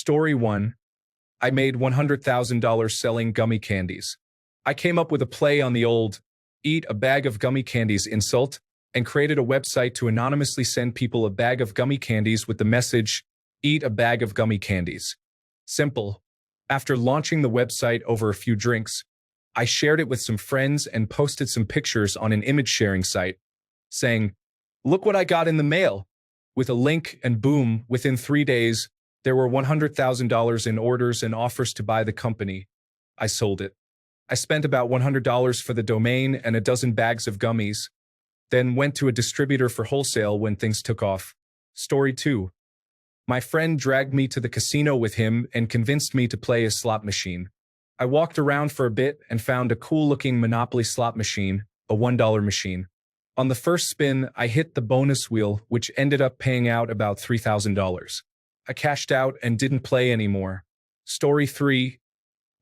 Story 1. I made $100,000 selling gummy candies. I came up with a play on the old eat a bag of gummy candies insult and created a website to anonymously send people a bag of gummy candies with the message, eat a bag of gummy candies. Simple. After launching the website over a few drinks, I shared it with some friends and posted some pictures on an image sharing site, saying, "Look what I got in the mail," with a link, and boom, within 3 days, there were $100,000 in orders and offers to buy the company. I sold it. I spent about $100 for the domain and a dozen bags of gummies, then went to a distributor for wholesale when things took off. Story 2. My friend dragged me to the casino with him and convinced me to play a slot machine. I walked around for a bit and found a cool-looking Monopoly slot machine, a $1 machine. On the first spin, I hit the bonus wheel, which ended up paying out about $3,000. I cashed out and didn't play anymore. Story 3.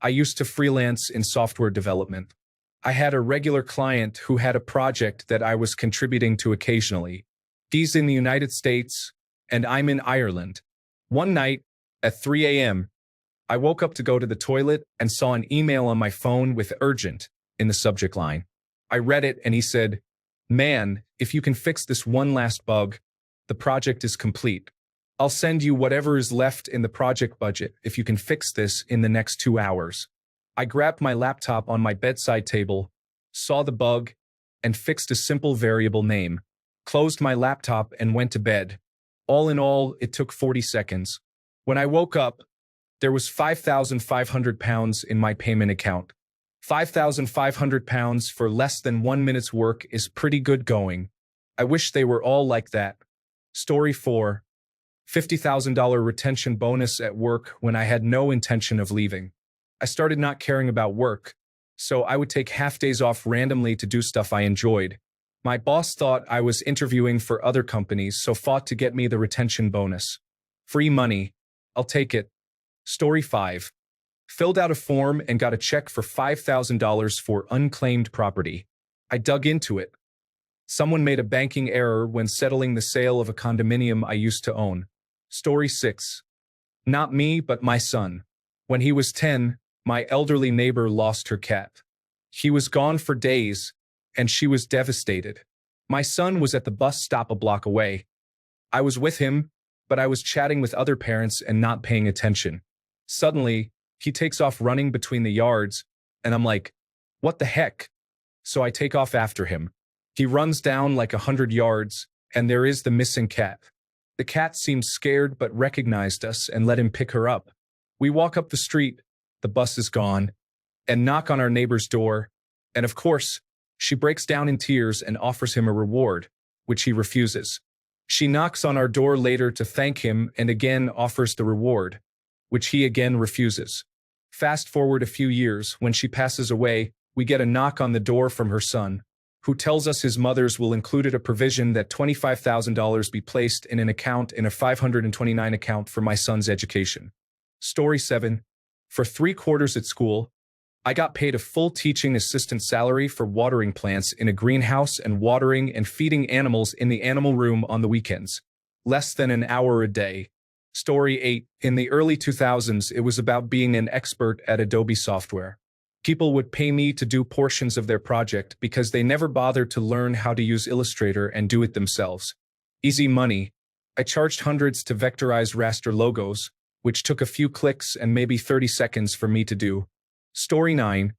I used to freelance in software development. I had a regular client who had a project that I was contributing to occasionally. He's in the United States, and I'm in Ireland. One night, at 3 a.m., I woke up to go to the toilet and saw an email on my phone with urgent in the subject line. I read it and he said, "Man, if you can fix this one last bug, the project is complete. I'll send you whatever is left in the project budget if you can fix this in the next 2 hours." I grabbed my laptop on my bedside table, saw the bug, and fixed a simple variable name, closed my laptop and went to bed. All in all, it took 40 seconds. When I woke up, there was £5,500 in my payment account. £5,500 for less than 1 minute's work is pretty good going. I wish they were all like that. Story 4. $50,000 retention bonus at work when I had no intention of leaving. I started not caring about work, so I would take half days off randomly to do stuff I enjoyed. My boss thought I was interviewing for other companies, so fought to get me the retention bonus. Free money. I'll take it. Story 5. Filled out a form and got a check for $5,000 for unclaimed property. I dug into it. Someone made a banking error when settling the sale of a condominium I used to own. Story 6. Not me, but my son. When he was 10, my elderly neighbor lost her cat. He was gone for days, and she was devastated. My son was at the bus stop a block away. I was with him, but I was chatting with other parents and not paying attention. Suddenly, he takes off running between the yards, and I'm like, what the heck? So I take off after him. He runs down like 100 yards, and there is the missing cat. The cat seemed scared but recognized us and let him pick her up. We walk up the street, the bus is gone, and knock on our neighbor's door, and of course, she breaks down in tears and offers him a reward, which he refuses. She knocks on our door later to thank him and again offers the reward, which he again refuses. Fast forward a few years, when she passes away, we get a knock on the door from her son, who tells us his mother's will included a provision that $25,000 be placed in an account in a 529 account for my son's education. Story 7. For 3 quarters at school, I got paid a full teaching assistant salary for watering plants in a greenhouse and watering and feeding animals in the animal room on the weekends. Less than an hour a day. Story 8. In the early 2000s, it was about being an expert at Adobe software. People would pay me to do portions of their project because they never bothered to learn how to use Illustrator and do it themselves. Easy money. I charged hundreds to vectorize raster logos, which took a few clicks and maybe 30 seconds for me to do. Story 9.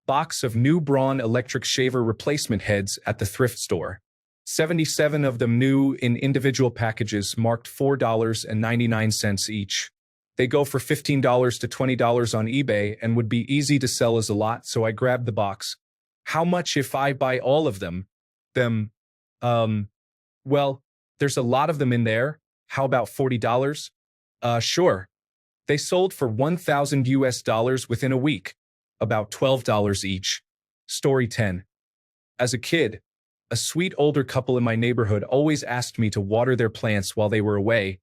Box of new Braun electric shaver replacement heads at the thrift store. 77 of them new in individual packages marked $4.99 each. They go for $15 to $20 on eBay and would be easy to sell as a lot, so I grabbed the box. How much if I buy all of them? Well, there's a lot of them in there. How about $40? Sure. They sold for $1,000 within a week, about $12 each. Story 10. As a kid, a sweet older couple in my neighborhood always asked me to water their plants while they were away,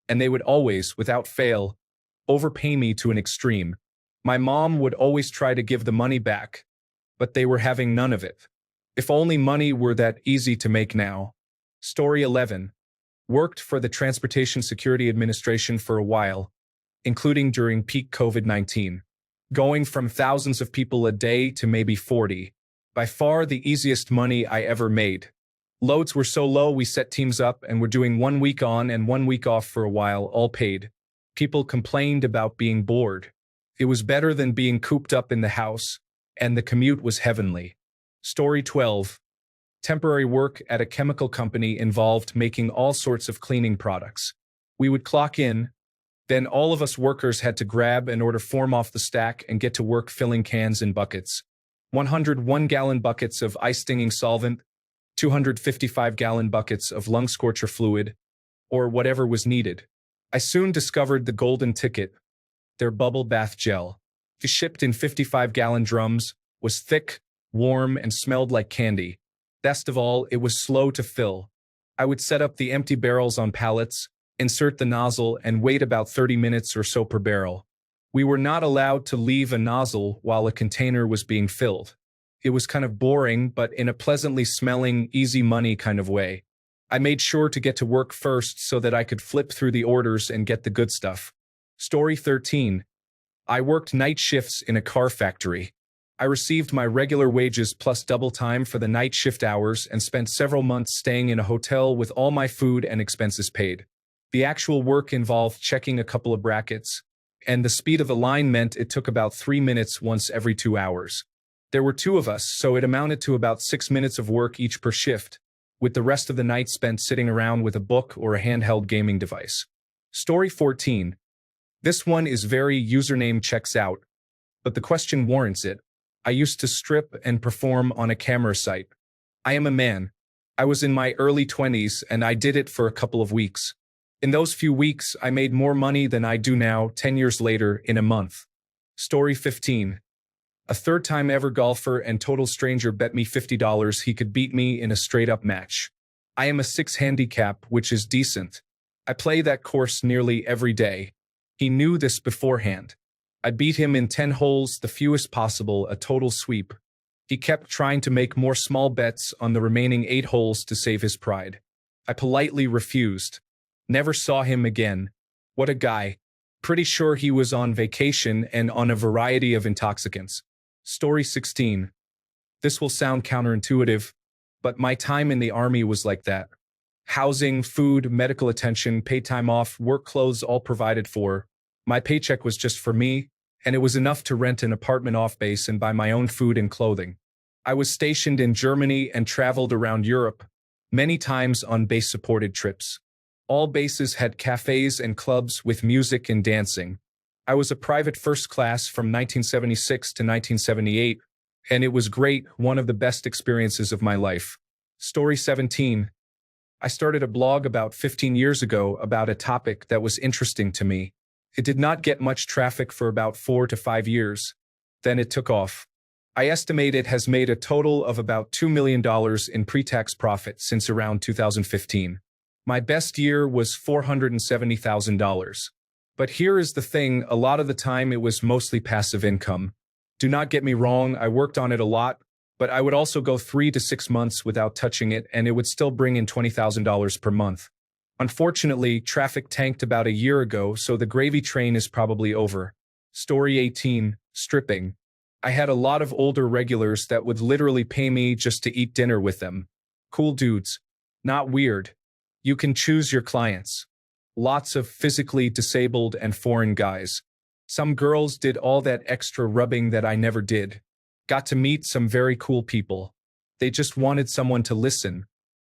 and they would always, without fail, overpay me to an extreme. My mom would always try to give the money back, but they were having none of it. If only money were that easy to make now. Story 11. Worked for the Transportation Security Administration for a while. including during peak COVID-19. Going from thousands of people a day to maybe 40. By far the easiest money I ever made. Loads were so low we set teams up and were doing 1 week on and 1 week off for a while, all paid. People complained about being bored. It was better than being cooped up in the house, and the commute was heavenly. Story 12. Temporary work at a chemical company involved making all sorts of cleaning products. We would clock in, then all of us workers had to grab and order form off the stack and get to work filling cans in buckets. 101-gallon buckets of eye-stinging solvent, 255-gallon buckets of lung scorcher fluid, or whatever was needed. I soon discovered the golden ticket, their bubble bath gel. It shipped in 55-gallon drums, was thick, warm, and smelled like candy. Best of all, it was slow to fill. I would set up the empty barrels on pallets, insert the nozzle, and wait about 30 minutes or so per barrel. We were not allowed to leave a nozzle while a container was being filled. It was kind of boring, but in a pleasantly smelling, easy money kind of way. I made sure to get to work first so that I could flip through the orders and get the good stuff. Story 13. I worked night shifts in a car factory. I received my regular wages plus double time for the night shift hours and spent several months staying in a hotel with all my food and expenses paid. The actual work involved checking a couple of brackets, and the speed of the line meant it took about 3 minutes once every 2 hours. There were 2 of us, so it amounted to about 6 minutes of work each per shift, with the rest of the night spent sitting around with a book or a handheld gaming device. Story 14. This one is very username checks out, but the question warrants it. I used to strip and perform on a camera site. I am a man. I was in my early 20s and I did it for a couple of weeks. In those few weeks, I made more money than I do now 10 years later in a month. Story 15. A third-time ever golfer and total stranger bet me $50 he could beat me in a straight-up match. I am a 6 handicap, which is decent. I play that course nearly every day. He knew this beforehand. I beat him in 10 holes, the fewest possible, a total sweep. He kept trying to make more small bets on the remaining 8 holes to save his pride. I politely refused. Never saw him again. What a guy. Pretty sure he was on vacation and on a variety of intoxicants. Story 16. This will sound counterintuitive, but my time in the army was like that. Housing, food, medical attention, paid time off, work clothes all provided for. My paycheck was just for me, and it was enough to rent an apartment off base and buy my own food and clothing. I was stationed in Germany and traveled around Europe, many times on base-supported trips. All bases had cafes and clubs with music and dancing. I was a private first class from 1976 to 1978, and it was great, one of the best experiences of my life. Story 17. I started a blog about 15 years ago about a topic that was interesting to me. It did not get much traffic for about 4 to 5 years. Then it took off. I estimate it has made a total of about $2 million in pre-tax profit since around 2015. My best year was $470,000. But here is the thing, a lot of the time it was mostly passive income. Do not get me wrong, I worked on it a lot, but I would also go 3 to 6 months without touching it and it would still bring in $20,000 per month. Unfortunately, traffic tanked about a year ago, so the gravy train is probably over. Story 18. Stripping. I had a lot of older regulars that would literally pay me just to eat dinner with them. Cool dudes. Not weird. You can choose your clients. Lots of physically disabled and foreign guys. Some girls did all that extra rubbing that I never did. Got to meet some very cool people. They just wanted someone to listen.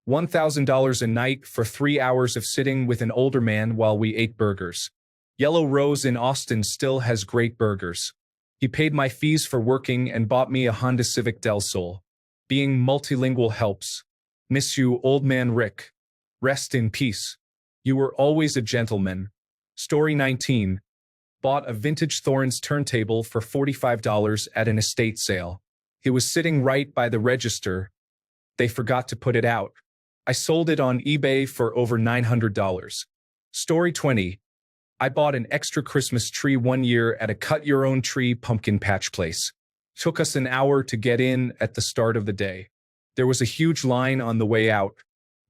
$1,000 a night for 3 hours of sitting with an older man while we ate burgers. Yellow Rose in Austin still has great burgers. He paid my fees for working and bought me a Honda Civic Del Sol. Being multilingual helps. Miss you, old man Rick. Rest in peace. You were always a gentleman. Story 19. Bought a vintage Thorns turntable for $45 at an estate sale. It was sitting right by the register. They forgot to put it out. I sold it on eBay for over $900. Story 20. I bought an extra Christmas tree one year at a cut-your-own-tree pumpkin patch place. Took us an hour to get in at the start of the day. There was a huge line on the way out.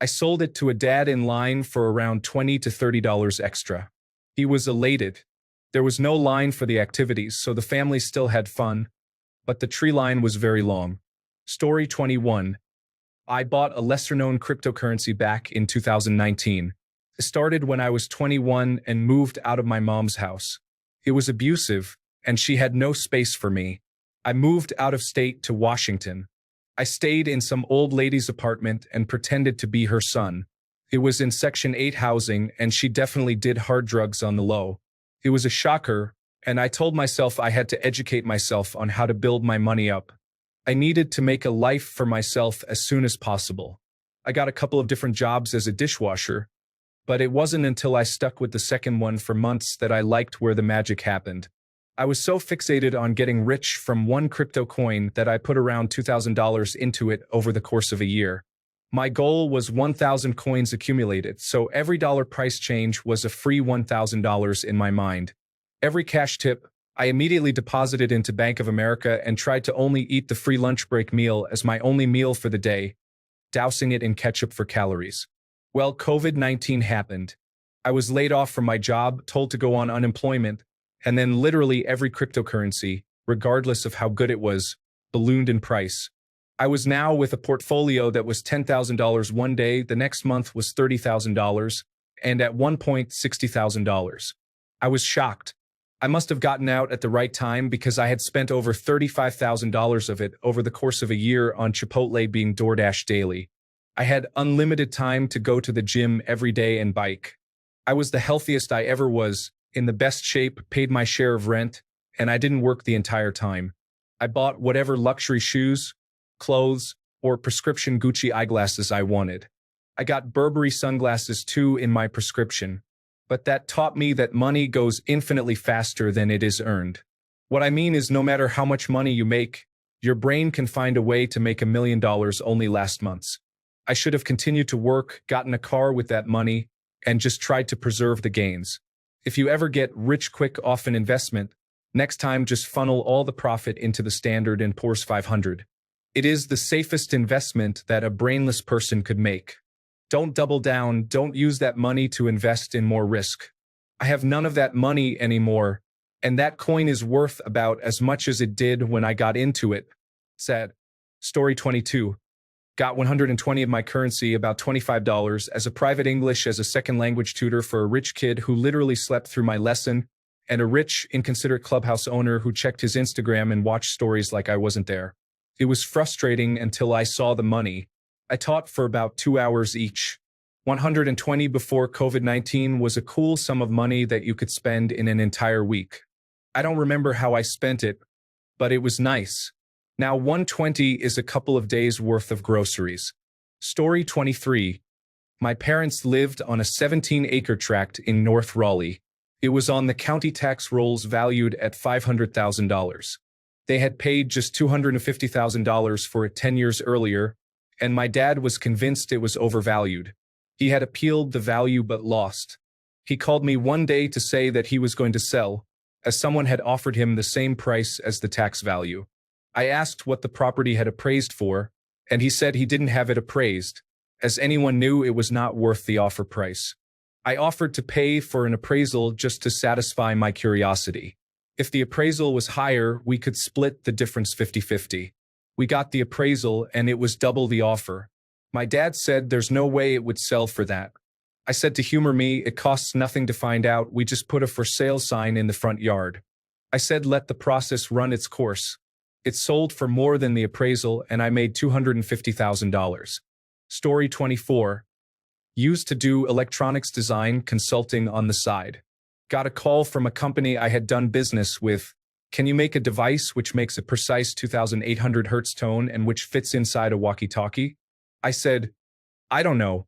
I sold it to a dad in line for around $20 to $30 extra. He was elated. There was no line for the activities, so the family still had fun, but the tree line was very long. Story 21. I bought a lesser-known cryptocurrency back in 2019. It started when I was 21 and moved out of my mom's house. It was abusive, and she had no space for me. I moved out of state to Washington. I stayed in some old lady's apartment and pretended to be her son. It was in Section 8 housing, and she definitely did hard drugs on the low. It was a shocker, and I told myself I had to educate myself on how to build my money up. I needed to make a life for myself as soon as possible. I got a couple of different jobs as a dishwasher, but it wasn't until I stuck with the second one for months that I liked where the magic happened. I was so fixated on getting rich from one crypto coin that I put around $2,000 into it over the course of a year. My goal was 1,000 coins accumulated, so every dollar price change was a free $1,000 in my mind. Every cash tip, I immediately deposited into Bank of America and tried to only eat the free lunch break meal as my only meal for the day, dousing it in ketchup for calories. Well, COVID-19 happened. I was laid off from my job, told to go on unemployment, and then literally every cryptocurrency, regardless of how good it was, ballooned in price. I was now with a portfolio that was $10,000 one day, the next month was $30,000, and at one point $60,000. I was shocked. I must have gotten out at the right time because I had spent over $35,000 of it over the course of a year on Chipotle being DoorDash daily. I had unlimited time to go to the gym every day and bike. I was the healthiest I ever was, in the best shape, paid my share of rent, and I didn't work the entire time. I bought whatever luxury shoes, clothes, or prescription Gucci eyeglasses I wanted. I got Burberry sunglasses too in my prescription. But that taught me that money goes infinitely faster than it is earned. What I mean is no matter how much money you make, your brain can find a way to make $1 million only last months. I should have continued to work, gotten a car with that money, and just tried to preserve the gains. If you ever get rich quick off an investment, next time just funnel all the profit into the Standard & Poor's 500. It is the safest investment that a brainless person could make. Don't double down, don't use that money to invest in more risk. I have none of that money anymore, and that coin is worth about as much as it did when I got into it. Sad. Story 22. Got 120 of my currency, about $25, as a private English as a second language tutor for a rich kid who literally slept through my lesson, and a rich, inconsiderate clubhouse owner who checked his Instagram and watched stories like I wasn't there. It was frustrating until I saw the money. I taught for about 2 hours each. 120 before COVID-19 was a cool sum of money that you could spend in an entire week. I don't remember how I spent it, but it was nice. Now 120 is a couple of days worth of groceries. Story 23. My parents lived on a 17-acre tract in North Raleigh. It was on the county tax rolls valued at $500,000. They had paid just $250,000 for it 10 years earlier, and my dad was convinced it was overvalued. He had appealed the value but lost. He called me one day to say that he was going to sell, as someone had offered him the same price as the tax value. I asked what the property had appraised for, and he said he didn't have it appraised, as anyone knew it was not worth the offer price. I offered to pay for an appraisal just to satisfy my curiosity. If the appraisal was higher, we could split the difference 50-50. We got the appraisal, and it was double the offer. My dad said there's no way it would sell for that. I said to humor me, it costs nothing to find out, we just put a for sale sign in the front yard. I said let the process run its course. It sold for more than the appraisal, and I made $250,000. Story 24. Used to do electronics design consulting on the side. Got a call from a company I had done business with. Can you make a device which makes a precise 2800 Hz tone and which fits inside a walkie-talkie? I said, I don't know.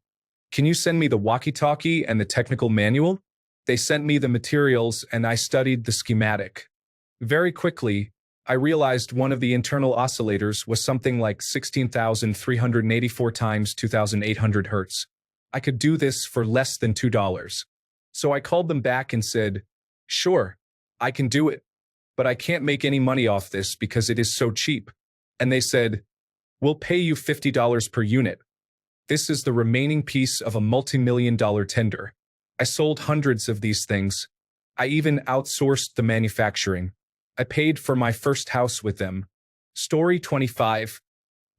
Can you send me the walkie-talkie and the technical manual? They sent me the materials and I studied the schematic. Very quickly, I realized one of the internal oscillators was something like 16,384 times 2800 Hz. I could do this for less than $2. So I called them back and said, sure, I can do it. But I can't make any money off this because it is so cheap. And they said, we'll pay you $50 per unit. This is the remaining piece of a multi-million-dollar tender. I sold hundreds of these things. I even outsourced the manufacturing. I paid for my first house with them. Story 25.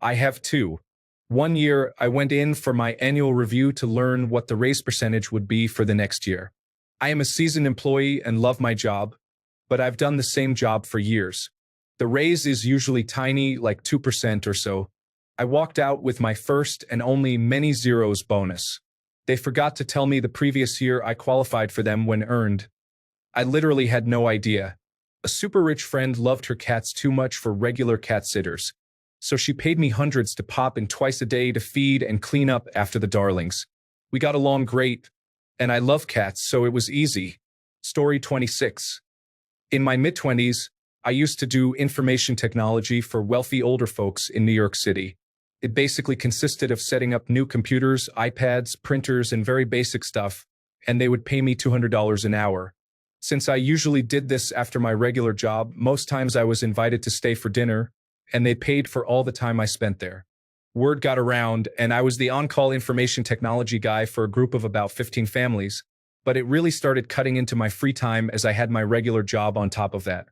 I have two. One year, I went in for my annual review to learn what the raise percentage would be for the next year. I am a seasoned employee and love my job, but I've done the same job for years. The raise is usually tiny, like 2% or so. I walked out with my first and only many zeros bonus. They forgot to tell me the previous year I qualified for them when earned. I literally had no idea. A super rich friend loved her cats too much for regular cat sitters, so she paid me hundreds to pop in twice a day to feed and clean up after the darlings. We got along great, and I love cats, so it was easy. Story 26. In my mid-20s, I used to do information technology for wealthy older folks in New York City. It basically consisted of setting up new computers, iPads, printers, and very basic stuff, and they would pay me $200 an hour. Since I usually did this after my regular job, most times I was invited to stay for dinner, and they paid for all the time I spent there. Word got around, and I was the on-call information technology guy for a group of about 15 families, but it really started cutting into my free time as I had my regular job on top of that.